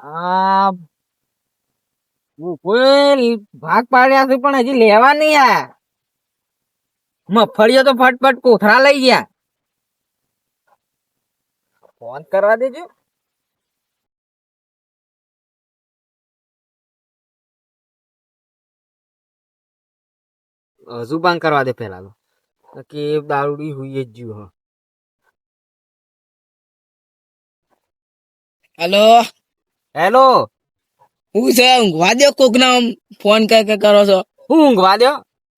આ કોઈ ભાગ પાડ્યા છે પણ હજી લેવા નહીં આયા. મગફળીઓ તો ફટફટ કોથળા લઈ ગયા. ફોન કરવા દેજો. હજુ બંધ કરવા દે પેલા તો કે દારૂડી હુઈ જ જ્યું. હેલો હેલો, હું છે ઊંઘવા દો કોક ના ફોન કરો છો. હું ઊંઘવા દો?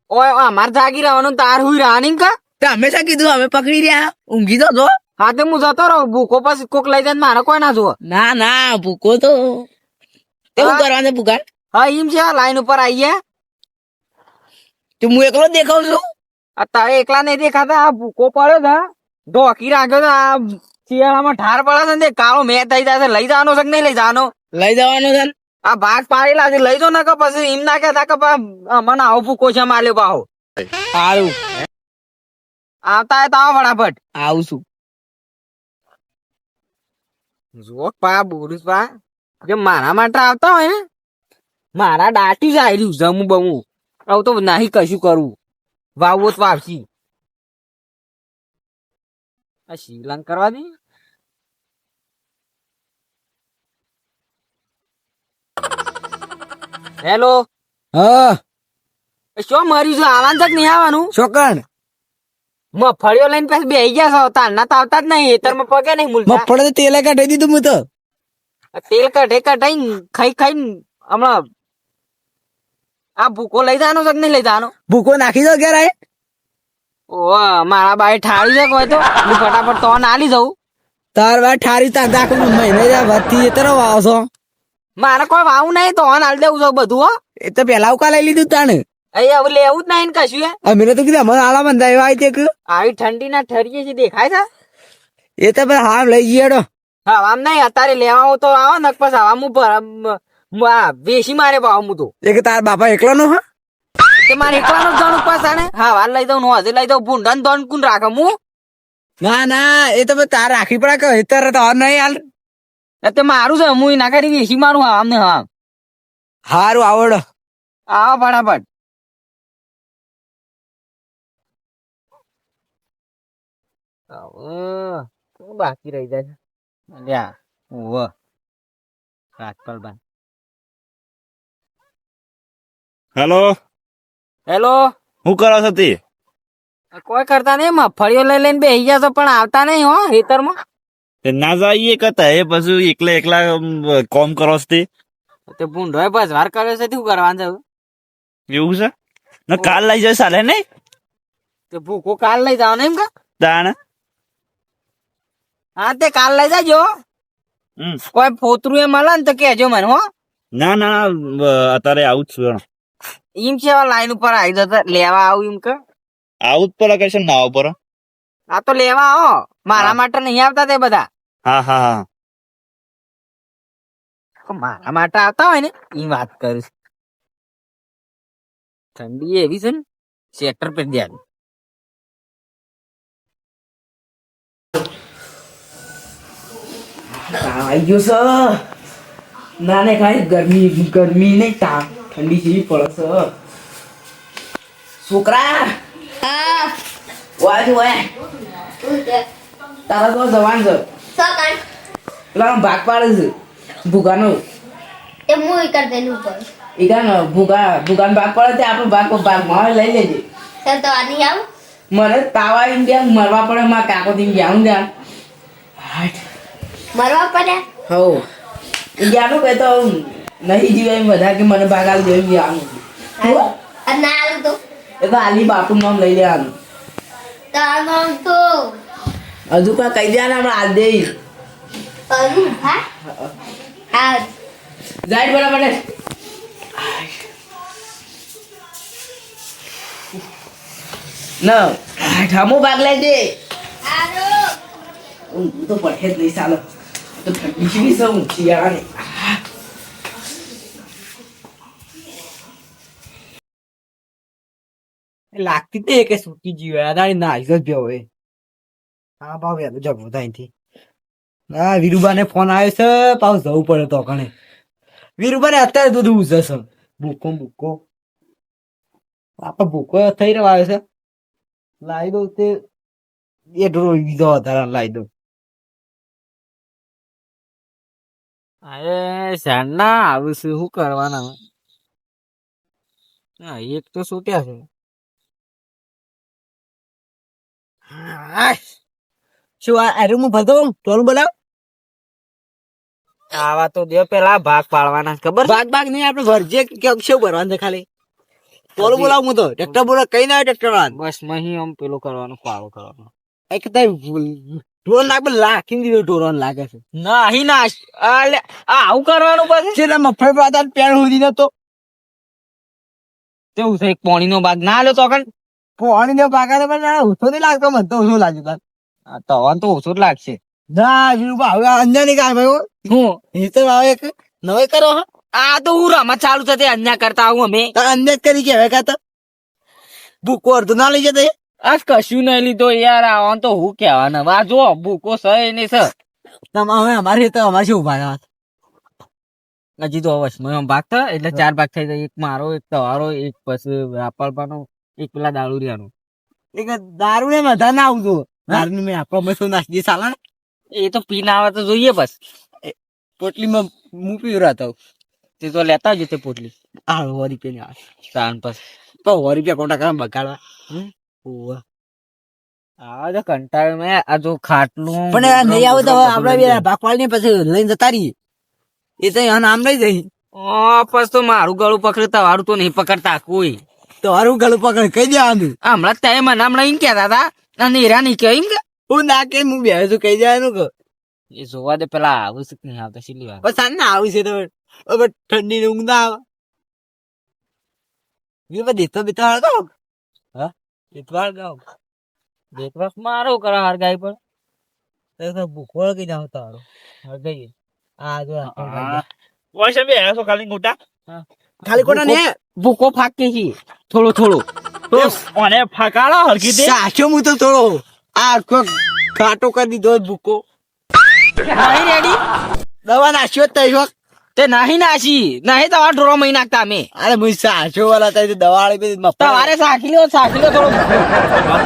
ઓય અમાર જાગી રહેવાનું, તાર હુઈ રહેવાની કા? તે હંમેશા કીધું અમે પકડી રહ્યા ઊંઘી તો જો. હા તે હું જતો રહું, ભૂખો પછી કોક લઈ જાય મારે કોઈ ના જુઓ. ના ના ભૂકો તો તે શું કરવા છે ભૂકા? હા એમ છે, લાઈન ઉપર આવીએ. તે હું એકલો જ દેખાવ છું. તારે એકલા નહીં દેખાતા, આ ભૂકો પડ્યો છે, ઢોકી રાખ્યો છે. આ શિયાળામાં ઠાર પડે છે ને તે કાળો મેં થઈ જાય છે. લઈ જવાનો છે કે નહીં લઈ જવાનો? લઈ જવાનો છે ને? આ ભાગ પાડેલા છે, લઈ જાઓ ને કે પછી એમ ના કહેતા કે મને આવો ભૂકો છે માલ્યો પાહો. સારું આવતા તો આવો ફટાફટ. આવું છું. જુઓ પા બોલું પા, જો મારા માટે આવતા હોય ને, મારા દાટી જાય રહ્યું જમું બમું. આવું તો નહીં કશું કરવું, વાવવો તો વાવશી. આ શિવલાંગ કરવા દે. હેલો, હા શું મર્યું છે? આવવાનું છે કે નહીં આવવાનું? છોકણ મગફળીઓ લઈને પછી બેસી ગયા છો, તારના તો આવતા જ નહીં. હેતરમાં પગે નહીં મૂલતા. મફળે તો તેલે કાઢી દીધું હું તો. તેલ કઢાઈ ખાઈ ખાઈ હમણાં આ ભૂકો લઈ જવાનો છે કે નહીં લઈ જવાનો? ભૂકો નાખી દો ઘેર આય. ઓ મારા બાઈ ઠાળી છે કોઈ તો હું ફટાફટ તો ના લી જઉં. તાર વાર ઠારી તા દાખલ મહિને વધતી એ તરફ આવો છો. મારે કોઈ વાવું નહીં તો હાલ દેવું છે બધું. હો એ તો પેલા ઉકા લઈ લીધું તાને. અહીંયા હવે લેવું જ નહીં ને કશું. અમે તો કીધું અમારે આલા બંધાયો આવી તે આવી ઠંડી ના ઠરીએ છે દેખાય છે. એ તો ભાઈ હા લઈ જઈએ. હા આમ નહીં, અત્યારે લેવા આવો તો આવો ને પછી હવા વેસી મારે ભાવ હું તો. એક તાર બાપા એકલો નો હા તે મારે એકલાનું જ જણું પાછા. હા વાર લઈ દઉં, હજે લઈ દઉં. ભૂંડા ને દોન કુન રાખે હું? ના ના એ તો તાર રાખી પડે કે હેતર તો નહીં હાલ. તે મારું છે, હું ના કરી વેસી મારું. હા અમને હા હારું આવડ આવો ફટાફટ. બાકી રહી જાય લ્યા. ઓહ રાજપાલભાઈ. હેલો, હેલો, હું કરો છો તે? કોઈ કરતા નહીં, મગફળીઓ લઈ લઈને બેસી ગયા છો પણ આવતા નહીં હો ખેતરમાં. ના જઈએ કતા એ પછી એકલા એકલા કોમ કરો છો તે? તે ભૂંડો બસ વાર કર્યો છે, શું કરવાનું છે? એવું છે ને કાલ લઈ જાય ચાલે નહીં? તે ભૂકો કાલ લઈ જાવ ને એમ કા? તાણ હા તે કાલ લઈ જાજો. કોઈ ફોતરું એ મળે ને તો કેજો મને. હો ના ના અત્યારે આવું જ છું. એમ છે લાઈન ઉપર આવી જતા લેવા આવું એમ કે? આવું જ પડે કશે ના ઉપર. આ તો લેવા આવો, મારા માટે નહીં આવતા તે બધા. હા હા હા મારા માટે આવતા હોય ને એ વાત કરીશ. ઠંડી એવી છે ને, સ્વેટર પહેરી દે. આવી ગયો છે. ના ને કાંઈ ગરમી ગરમી નહીં તાપ ઠંડી જેવી પડે છે. છોકરા વાજ હોય તારા તો જવાન છે. પેલા ભાગ પાડે છે ભૂગાનો. તે મુઈ કર દેલું પર એ કાને ભૂગાનો ભાગ પાડે તે આપણે ભાગમાં લઈ લેજે. સર તો આની આવ મને તાવ આવીને ગયા મરવા પડે મારા કાકો થી ગયા હું ત્યાં મરવા પડ્યા. હો જ્ઞાનું કહેતો નહીં જીવાય બધા કે મને ભાગ આલી દેવું જ્ઞાનું. ના આલું તો એ તો આલી બાપુ નામ લઈ લેવાનું. તાર તો હજુ કા કહી દેવાના આપણે આલ દે. કરું હા હા જાય બરાબર ના ઠામો ભાગ લઈ દે. આરો હું તો પડે જ નહીં ચાલો તો ઠંડી શીખી સૌ શિયાળાની. લાગતી તે કે સૂકી જીવે અદાણી ના જ ભ્યો હોય. હા ભાવ યાદ જગવો અહીંથી હા વીરુબાને ફોન આવ્યો છે પાછું જવું પડે તો કણે વીરુબાને અત્યારે દૂધ ઉજે છે ભૂકો ભૂકો આપડે ભૂકો થઈ રહ્યો આવે છે લાવી દઉં તે એ ઢોરો બીજો વધારે લાવી દઉં અરે શાના આવું છે શું કરવાના હવે? હા એક તો છૂટ્યા છે. શું આ રૂમ ભરતો ટોલું બોલાવ આવા તો દે પેલા ભાગ પાડવાના છે, ખબર છે? બાગ બાગ નહીં આપડે ભરજે કે શું ભરવાનું છે ખાલી ટોલું બોલાવ હું તો ટ્રેક્ટર બોલાવ કઈ ના ટ્રેક્ટર વાળા બસ મહી આમ પેલો કરવાનો પાળો કરવાનો. એક ઢોર લાગે લાખી દીધો ઢોરો લાગે છે નહીં ના અલે આવું કરવાનું પછી છે મફળી પાતા પેણ સુધી નતો કેવું છે? એક પોણીનો ભાગ ના આલ્યો તો કણ પાણી ને પાકા પણ ઓછો નહીં લાગતો મને તો ઓછો લાગ્યું તાર તવાન તો ઓછું જ લાગશે. ના વીરુબા હવે અંદર નહીં કાંઈ ભાઈ હું એ તો હવે એક નવે કરો હા આ તો હું રમત ચાલુ થતી અન્યા કરતા આવું અમે. તાર અંદર કરી કે હવે કાતો ભૂકો અડધો ના લઈ જતો આ કશું નહીં લીધો યાર, આવા તો હું કેવાના વા જો ભૂકો સહી નહીં સર. હવે અમારે તો અમારે શું ઉભા રહ્યા હજી તો વચમાં ભાગ થાય એટલે 4 ભાગ થઈ જાય. એક મારો, એક તમારો, એક પછી રાપાલપાનો, એક પેલા દારૂડિયાનો. એક દારૂ ને બધા ના આવતું દારૂ મેં આપડો મેં શું નાખી દે સાલા એ તો પીને આવે તો જોઈએ બસ. પોટલીમાં હું પીવ રહેતો તે તો લેતા જ તે પોટલી આ વરી પે ને તાન પછી તો વરી પે કોટા કરવા બગાડવા ઓવા આ જો કંટાળ મેં આ જો ખાટલું પણ આ નહીં આવે તો આપડે ભાગવાળ ને પછી લઈને જતા રહીએ એ તો આમ લઈ જઈ પછી તો મારું ગળું પકડે તમારું તો નહીં પકડતા કોઈ. તો હારું ગળું પકડ કહી દેવાનું હમણાં ત્યાં મને હમણાં એમ કહેતા હતા અને હીરા નહીં કહ્યું કે હું ના કે હું બે છું કહી દેવાનું કે એ જોવા દે પેલા આવું છે કે નહીં આવતા છેલ્લી વાર. બસ સાંજ ના આવી છે તો હવે ઠંડી ની ઊંઘ ના આવે દેતો બેતો હળગાવ હા દેતો હળગાવ દેખવાસ મારો કરા હરગાઈ પર તો ભૂખો હળગી જાવ તારો હળગાઈએ આ જો વોઇસ બે આસો ખાલી ગોટા ખાલી કોના ને ભૂકો ફાકે છે થોડો થોડો ઓને ફકાળો હરકી દે સાચો હું તો થોડો આ આખો ઘાટો કરી દીધો ભૂકો નહીં રેડી દવા નાખ્યો જ તઈ તે નહીં નાસી નહીં તમારા ઢોરો મહી નાખતા અમે. અરે હું સાચો વાળા તઈ દવા વાળી તમારે સાખી લો થોડો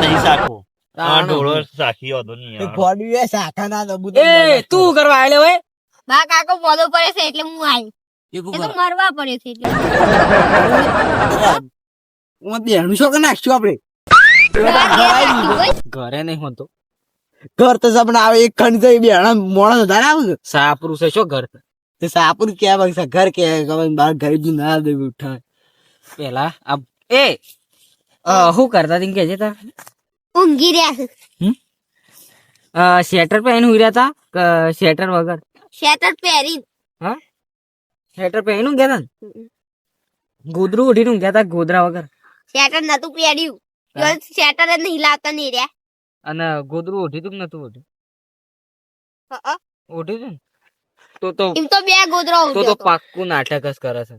નહીં સાખો આ ઢોળો સાખી હતો નહીં ફોડ્યું એ શાખા ના દબુ એ તું કરવા આવેલો હોય બા કાકો મોદો પડે છે એટલે હું આવી. એ તો મરવા પડે છે એટલે. બેનું શું નાખશું આપડે ઘરે નહીં હોતો ઘર તો સપના આવે એક ખંડ તો બેણા મોણા વધારે આવે સાપરું છે શું ઘર તો સાપુર ક્યાં બગશે ઘર કે બાર ગરીબ ના દે ઉઠાય પેલા એ શું કરતા તી કે છે તાર ઊંઘી રહ્યા છે. સ્વેટર પહેરીને ઉઈ રહ્યા તા કે સ્વેટર વગર? શેટર પહેરી હા સ્વેટર પહેરીને ગયા તા ગોદરું ઉઠીને ગયા તા ગોદરા વગર શેટર નતું પહેર્યું. શેટર જ નહીં લાવતા નહીં રહ્યા. અને ગોદરું ઉઠી તું નતું ઉઠ્યું? હઅ. ઉઠ્યું તું ને તો એમ તો બે ગોદરો તો પાક્કું નાટક જ કરે છે.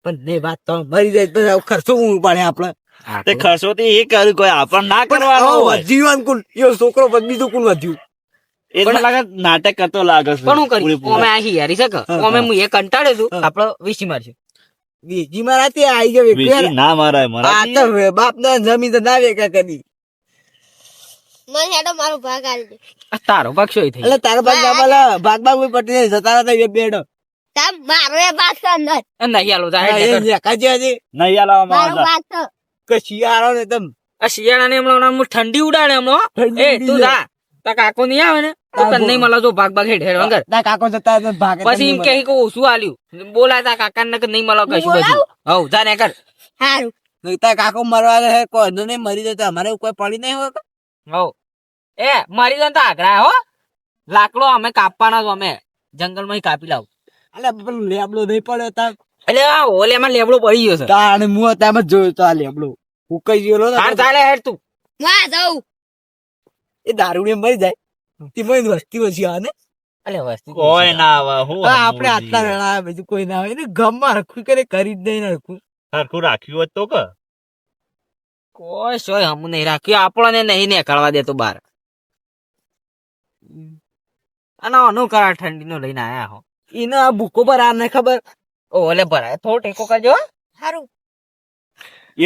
પણ ને વાત તો મરી જાય તો ખર્ચો હું પડે આપડે તે ખર્ચો તે એ કર્યું કોઈ આપણ ના કરવાનો હોય જીવન કુલ યો છોકરો બીજું કુલ વધ્યું એ તો લાગે નાટક કરતો લાગે છે પણ હું કરી અમે આ હિયારી છે કે અમે હું એ કંટાળ્યો છું આપડે વીસી મારશું બીજી મારા તે આવી ગયો વેચી ના મારાય આ મારા તો બાપ ના જમીન તો ના વેકા કરી મને હેડો મારો ભાગ આલી દે. આ તારો પક્ષો થઈ એટલે તારા ભાગ ભાગ પટી જતા હતા બેડો તાર મારો એ ભાગ છે અંદર. નહીં આલો જા નહીં આલાવા મારો મારા ભાગ છે. કે શિયાળો ને તમ આ શિયાળા ને હમણાં ઠંડી ઉડાડે હમણાં ઠંડી એ તું જા તા કાકો નહીં આવે ને તો તને નહીં મળે જો ભાગ ભાગ હેઠ વગર ના કાકો જતા હતા ભાગ પછી એમ કહે કે ઓછું આલ્યું બોલાય તા કાકા ને નહીં મળે કશું બધું હવ જા ને કર હારું. તાર કાકો મરવા હે કોઈ નહીં મરી જાય તો અમારે કોઈ પડી નહીં હોય હવ એ મારી દો તો આગ્રા હો લાકડો અમે કાપવાના છો અમે જંગલમાં કાપી લાવ એટલે પેલું લેબડો નહીં પડ્યો તાર એટલે આ ઓલેમાં લેબડો પડી ગયો છે તાર હું ત્યાં જોયો તો આ લેબડો ઉકાઈ ગયેલો હાર ચાલે હેડ તું માં જાઉં. એ દારૂ મરી જાય તેમાં વસ્તી ઓછી આવે ને અલે વસ્તી કોઈ ના આવે હું આપણે આટલા વેળા બીજું કોઈ ના આવે ને ગમમાં રખું કરે કરી જ નહીં રખું સરખું રાખ્યું હોત તો કે કોઈ સોય હમ નહીં રાખ્યું આપણને નહીં નીકળવા દેતો બાર અને આનું કરા ઠંડી નો લઈને આયા હો એને આ ભૂકો પર આ નહીં ખબર. ઓલે ભરાય થોડો ટેકો કરજો હો. સારું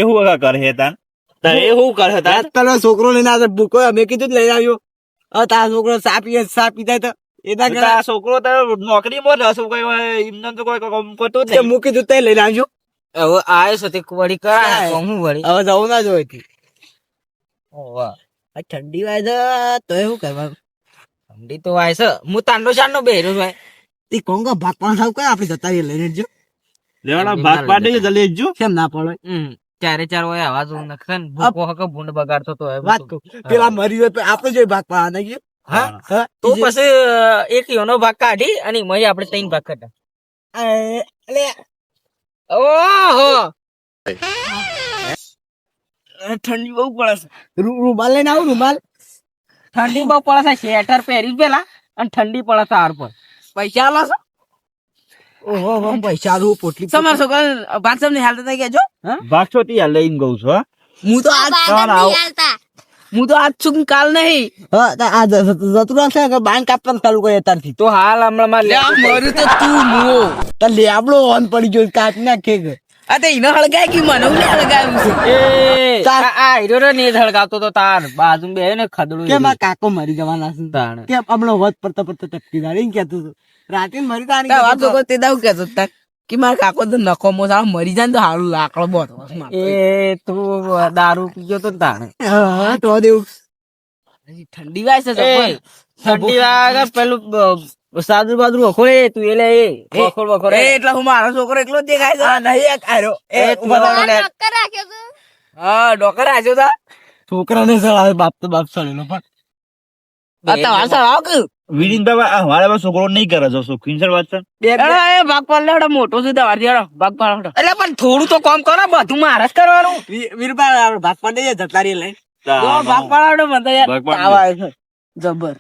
એવું વગા કરે તાન એ હું કરે તાર તારો છોકરો લઈને આવે ભૂકો અમે કીધું જ લઈને આવ્યો. હવે તારો છોકરો ચા પીતા તો એના તો આ છોકરો તો નોકરીમાં જ હશે કઈ એમને તો કોઈ કામ કરતું જ નહીં. મૂકી દઉં તે લઈને આવજો. હવે આયો છે તે વળી કરાય તો હું વળી હવે જવું ના જોઈએ થી. ઓવા આ ઠંડી વાય છે તો એવું કરવાનું. ઠંડી તો આય છે હું તાંડો ચાંડો બેરો ભાઈ તે કોંગા ભાગ પણ સાવ કઈ આપણે જતા રહીએ લઈને જો લેવાના ભાગ પાડી જલ્દી જો. કેમ ના પડે. ચારે ચાર હોય આવાજ નખે ને ભૂકો હકે ભૂંડ બગાડતો તો વાત કહું પેલા મરી હોય તો આપણે જોઈ ભાગ પાડવા નહીં ગયો. હા હા તો પછી એક યોનો ભાગ કાઢી અને મય આપણે ત્રણ ભાગ કાઢા એટલે ઓહો ઠંડી બહુ પડે છે. રૂમાલ લઈને આવું રૂમાલ. ઠંડી બહુ પડે છે સ્વેટર પહેર્યું પેલા અને ઠંડી પડે છે હાર પર પૈસા આલો છો. ઓહો પૈસા આલું પોટલી. તમારા છોકરા ભાગ સમ ની હાલત થઈ ગયા છો ભાગ છોટી આ લઈને ગઉ છું હા. હું તો આજ છું કાલ નહીં. હા આ જતું છે કે બાંધ કાપવાનું ચાલુ કરે અત્યારથી. તો હાલ હમણાં મર્યું તો તું મુઓ તો લેબડો ઓન પડી ગયો કાપી નાખે કે. આ તો એને હળગાય કે મને હળગાયું છે. આ હીરો ને ધડકાવતો તો તાર બાજુ બે ને ખદડું કે મારા કાકો મરી જવાના છે. તાણ કે હમણાં વધ પડતા ટપકી જાય એમ કેતું હતું. રાતે મરી તે દાવ કેતો તા કે મારા કાકો તો નખો મો સાવ મરી જાય ને તો હારું લાકડો બોત એ તું દારૂ પીજો તો તાણ હા તો દેવું. ઠંડી વાય છે જબર. ઠંડી વાગે પેલું સાદુ બાદુ વખોડે તું એટલે એ વખોડ વખોડ એ એટલે હું મારો છોકરો એકલો જ દેખાય છે. નહીં એક આર્યો એ તું નોકર રાખ્યો છે હા ડોકર આજો તા છોકરાને સળાવે બાપ તો બાપ સળેલો પણ આ તમાર સળાવ કે વિડીન અમારા છોકરો નહીં કરે જો સુખીન સર વાત છે. એડા એ ભાગ પાડ લેવડો મોટો છે તમાર જેડો ભાગ પાડ એટલે પણ થોડું તો કામ કરો બધું મારે જ કરવાનું વીરબા ભાગ પાડ દઈએ જટલારી લઈ. ભાગ પાડો મને તો યાર ભાગ પાડ તાવ આવે છે જબર.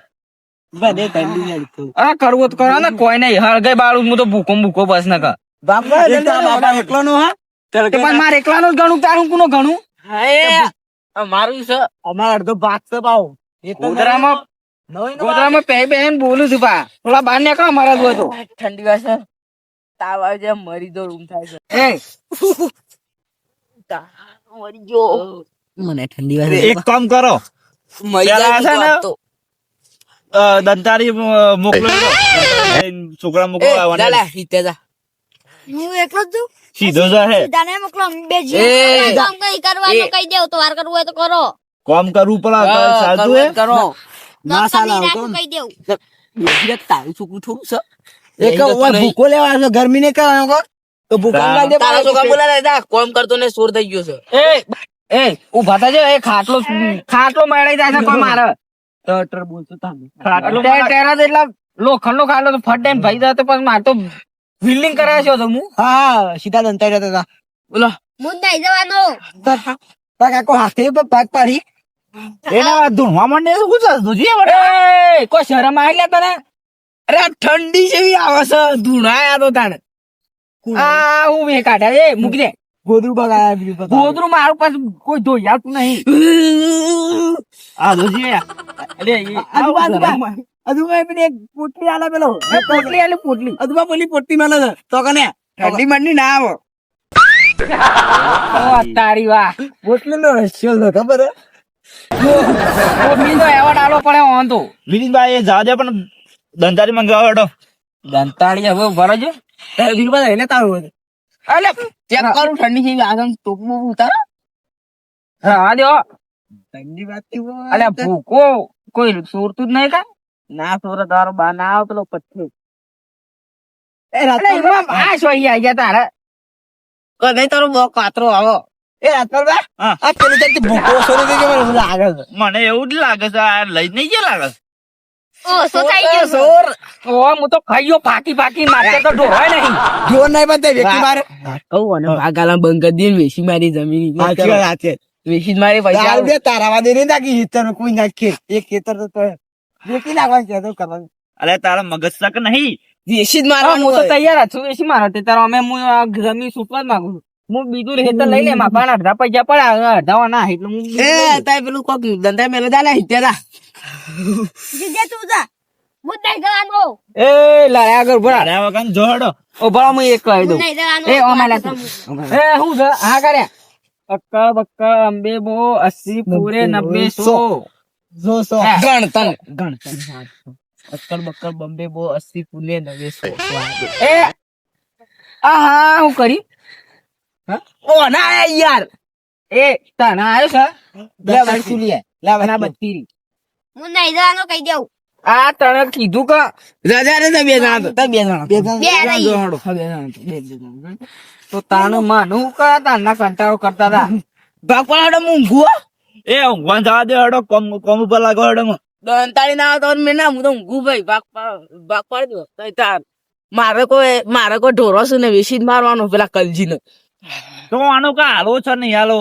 બધે ઠંડી લાગી. અરે કરવું તો કરો ને કોઈ નહીં હળગાઈ બાળું હું તો ભૂકો ભૂકો બસ ન કર બાપ બાપા એકલો નો હા પણ મારે એકલાનું જ ગણું તારું કોનું ગણું હા એ મારું છે અમારા અડધો ભાગ છે પાવ. ગોધરામાં ગોધરામાં પહે બેન બોલું છું પા થોડા બહાર નીકળો મારા જોયો તો ઠંડી વાય છે તાવ આવે છે મરી દો રૂમ થાય છે એ મરી ગયો મને ઠંડી વાગે. એક કામ કરો મરી પેલા છે ને? જાય તો દંતારી મોકલો છોકરા મોકલો આવવાના. લા હિતે જા હું એકલો જ છું સીધો જ હે સીધાને મોકલો અમે બે એ, જઈએ કામ કઈ કરવાનું કહી દેવ તો વાર કરવું હોય તો કરો કામ કરવું પડે સાચું હે કરો ના સાલા નહીં આવતો રાખું કહી દેવું તારું છોકરું થોડું છે એક ભૂકો લેવા છે ગરમી ને કરવાનો કો તો ભૂકો લાવી દે. તારા છોકરા બોલા જા કોમ કરતો ને સોર થઈ ગયો છે એ ઉભા થજો એ ખાટલો મેળાઈ જાય છે કોઈ મારે ટટર બોલતો તામે. ટેરા તો એટલા લોખંડ નો ખાટલો તો ફટ દઈને ભાઈ જાય તો પછી મારે તો બિલ્ડિંગ કરાવે છે તો હું હા સીધા દંતાઈ રહેતા હતા. બોલો હું જ નહીં જવાનો તાર કાકો હાથે પર ભાગ પાડી. એના ધૂણવા માંડે શું છે તુજી એ કોઈ શરમ આવી લે તને અરે આ ઠંડી જેવી આવે છે ધૂણાયા તો તાણે આ હું વે કાઢ્યા એ મૂકી દે ગોદરું બગાડ્યા બીજું બધા. ગોદરું મારું પાછું કોઈ ધોઈ આવતું નહીં આ તુજી અરે એ અધુમાં પેલી એક પોટલી આલા પેલો પોટલી આલે પોટલી અધુમાં પેલી પોટલી માને છે તો કને ઠંડી મંડી ના આવે ઓ તારી વાહ પોટલી નો રસ્યો છે ખબર હે? પોટલી તો એવોર્ડ આલો પડે ઓન તો વિનીતભાઈ એ જવા દે પણ દંતારી મંગાવો હેડો. દંતાળી હવે ભરજો તારે વીરબા એને તારું હતું. અલે ચેક કરું ઠંડી જેવી આગળ ટોપમાં ઉતાર હા દો ઠંડી વાતી હોય. અલે ભૂકો કોઈ સોરતું જ નહીં કા ના સોર તારો બા ના આવે પેલો પથ્થર એ રાત અલે એમાં આ સોઈ આઈ ગયા તારે કદાચ તારો બહુ કાતરો આવો એ રાતભર હા. આ પેલી ચાલતી ભૂકો સોરી દે કે મને બધું આગળ છે. મને એવું જ લાગે છે આ લઈ નહીં ગયા લાગે છે. ઓ સો થઈ ગયો છે. સોર ઓ હું તો ખાઈયો પાકી પાકી મારતે તો ઢોળાય નહીં જોર નહીં બનતે વ્યક્તિ મારે. કહું અને ભાગાલા બંધ કરી દે વેસી મારી જમીન સાચી વાત, સાચી વાત. વેસી મારી પૈસા ચાલ બે તારાવા દે નહીં નાખી ખેતર કોઈ નાખી એક ખેતર તો વેચી નાખવાનું છે તો કરવાનું. અરે તારા મગજ તક નહીં વેસી જ હા, મારવાનું હું તો હોય. તૈયાર જ છું એસી મારો તે તારો અમે હું આ જમીન છૂટવા જ માંગુ છું હું બીજું ખેતર લઈ લે મારા પાસે અડધા પૈસા પડે અડધા ના એટલે હું એ તાય પેલું કોક ધંધા મેલે જા લે હિત્યા જા જીજે તું જા હું નહીં જવાનો. એ લાયા આગળ ભરા અરે વગર જો હેડો. ઓ ભરા હું એક કહી હું દઉં નહીં જવાનો. એ ઓમાલા તું એ હું છે હા કરે અક્કા બક્કા અંબે બો 80 પૂરે 90 100 જો સો ગણતન અક્કડ બક્કડ બોમ્બે બો 80 પુને 90 એ આ હા હું કરી ઓ ના યાર એ તને આવ્યો છે લે વસ્તુ લે લે વના બત્તીરી હું નહીં જવાનો કહી દઉં. આ તને કીધું કે રાજા રે બે જણા તો બે જણા બે રહી. તો તાનું માનું કરા તાના કંટાળો કરતા હતા ભાગ પડાડો મૂંઘું એ ઊંઘવા જવા દે હેડો કોમ ઉપર લાગો હેડો માં. દંતાળી ના આવતો મેં ના હું તો ઊંઘું ભાઈ ભાગ પાડી દો તો તાર મારે કોઈ ઢોરો છે ને વેસી જ મારવાનો પેલા કલજી ને તો આનો કા હાલો છે નહીં હાલો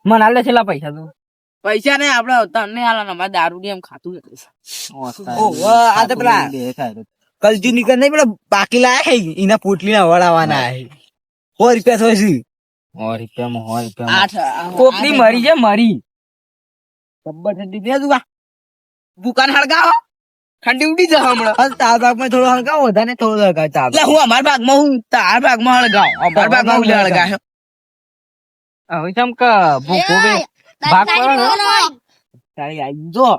મનાલ દે છેલ્લા પૈસા તું પૈસા ને આપડે તને હાલ અમારે દારૂ ની એમ ખાતું આ તો પેલા કલજી નીકળ નહીં પેલા બાકી લાયા છે એના પોટલી ના વડાવાના છે 100 રૂપિયા થશે કોકની મરી છે મરી ખબર ઠંડી દે તું દુકાન હળગાવો ઠંડી ઉડી જાય હમણાં તાર ભાગમાં થોડો હળગાવો વધારે થોડો હળગાવ ચાલ એટલે હું અમારા ભાગમાં હું તાર ભાગમાં હળગાવ અમારા ભાગમાં હું હળગાવ હવે ચમ કે ભૂખો બે ભાગ તારી પડો બોલો. તારી આવી જો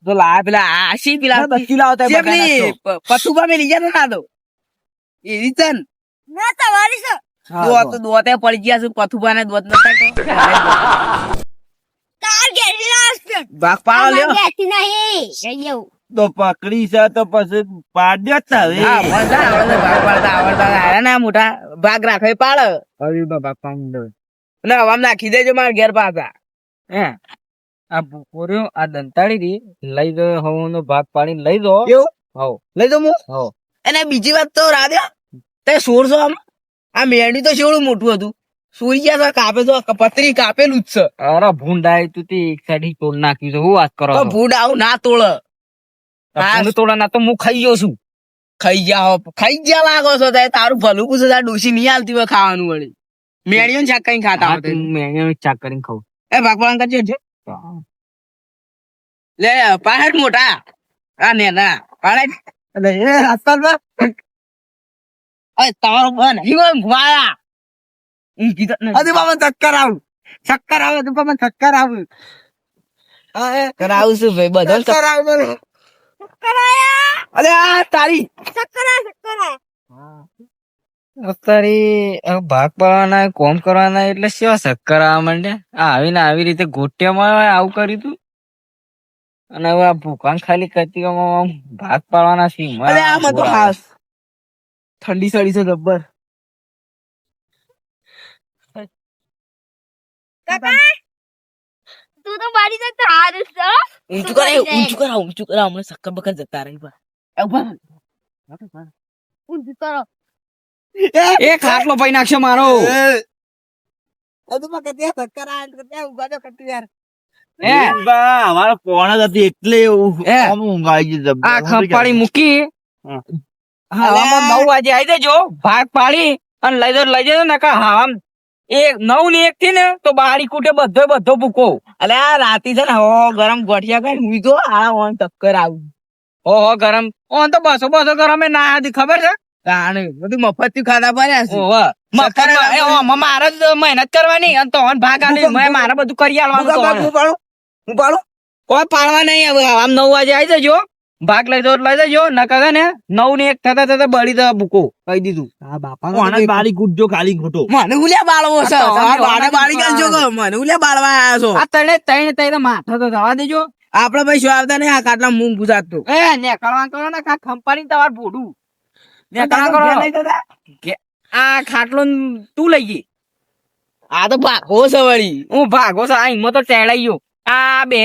તો લા પેલા આશી પેલા બત્તી લાવતા જે પેલી પતુબા મેં લીધા ના દો એ રીતન ના તમારી છે. દોતે પડી ગયા છે પથુબા ને દોત નતા તાર ઘેરી લાવશે. ભાગ પાડો લ્યો અમારે ઘેરથી નહીં. કહી દઉં. તો પકડી છે તો પછી પાડ્યો જ ને હવે. હા મજા આવે ભાગ પાડતા આવડતા આવ્યા ને મોટા ભાગ રાખે પાડ હવે બાબા કામ દે ને હવામાં નાખી દેજો મારા ઘેર પાછા હે આ ભૂખો રહ્યો આ દંતાળી રી લઈ દો હવનો ભાગ પાડીને લઈ દો એવું હવ લઈ દો હું હવ અને બીજી વાત તો રાધ્યા તે 1600 આમ આ મેંડી તો શેવડું મોટું હતું સુઈ ગયા છે કાપે તો પતરી કાપેલું જ છે અરે ભૂંડાય તું તે એક સાઈડ તોડ નાખ્યું છે હું વાત કરો તો ભૂડ આવું ના તોડ ભૂંડ તોડા ના તો હું ખાઈ ગયો છું ખાઈ ગયા લાગો છો તે તારું ભલું પૂછે તાર ડોસી નહીં હાલતી હોય ખાવાનું વળી મેણીઓ ને શાક કઈ ખાતા હા, આવડે તું મેં ચાક કરીને ખાઉં એ ભાગવાન કરજે છે લે પાહેડ મોટા આ ને ના પાડે એટલે એ રાજપાલમાં અરે તમારો બન હિવન વાયા ઈ કીધું ને અરે બાબા ચક્કર આવે તો બાબા ચક્કર આવે કરાવું છું ભાઈ બધો ચક્કર આવે અરે આ તારી ચક્કરા ચક્કરા. અત્યારે ભાગ પાડવાના કોમ કરવાના એટલે સેવા ચક્કર આવવા માંડ્યા આવીને આવી રીતે ગોટિયામાં આવું કર્યું તું અને હવે આ ભૂકાન ખાલી કરતી ભાગ પાડવાના છે અરે આમાં તો ખાસ ઠંડી સડી છે જબ્બર કાકા તું તો મારી સાથે હારું છે. ઊંચું કરાવ હમણાં સક્કર બક્કર જતા રહી ઉભા ઊંધું કરો. એ ખાટલો પાઈ નાખશે મારો ચક્કર આવે ઉભા તો કરતી યાર હે બા, અમારે કોણ જ હતી એટલે હે? આમ ઊંઘ આવી ગઈ જબ્બર. આ ખંપાળી મૂકી હા. હવામાં 9 વાગે આવી દેજો ભાગ પાડી અને લઈ જજો ને કા હા એ 9 ને 1 થી ને તો બારી કુટે બધો ભૂકો અલે આ રાતી છે ને હો ગરમ ગોઠિયા કઈ હુઈ તો આ ઓન ટક્કર આવું ઓહો ગરમ ઓન તો 200 ગરમ એ ના હતી ખબર છે તાણે બધું મફત થી ખાધા પડ્યા છે ઓહો મફતમાં એ ઓમાં મારે જ મહેનત કરવાની અને તો ઓન ભાગ આલી મારે બધું કરી આલવાનું તો ઓન. હું પાડું કોઈ પાડવા નહીં હવે આમ 9 વાગે આવી જજો ભાગ લઈ જજો નકા ને 9 ને 1 થતા બળી દે ભૂકો કહી દીધું હા બાપા કોણ જ બારી કૂદજો ખાલી ખોટો. મને ઉલ્યા બાળવો છે આ તો આ તમે બાળે બાળી ગયો છો મને ઉલ્યા બાળવા આયા છો આ તણે માથા તો જવા દેજો આપડે ભાઈ શું આવતા નહીં આ કાટલા મૂંગ પૂછાતું એ નેકળવા કરો ને કા ખંપારી તમાર ભોડું નેકળવા કરો આ ખાટલો ન તું લઈ ગઈ આ તો ભાગો છે વળી હું ભાગો છે આ હિંમત તો ચેડાઈ ગયો આ બે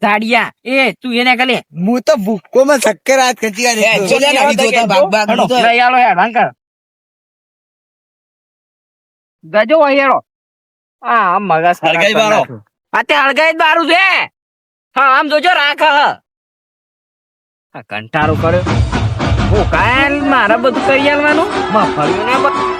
ઝાડિયા એ તું એને કલે હું તો ભૂકો માં ચક્કર આજ કરતી યાર એ, ચલે નથી જોતા ભાગ ભાગ નું તો. લઈ આલો હેરાન કર ગજો હેરો આ મગજ હળગાઈ બારો. આ તે હળગાઈ જ બારું છે હા આમ જોજો રાખ આ કંટાળો કર્યો હું કાલ મારે બધું કરી આલવાનું મફળ્યું ને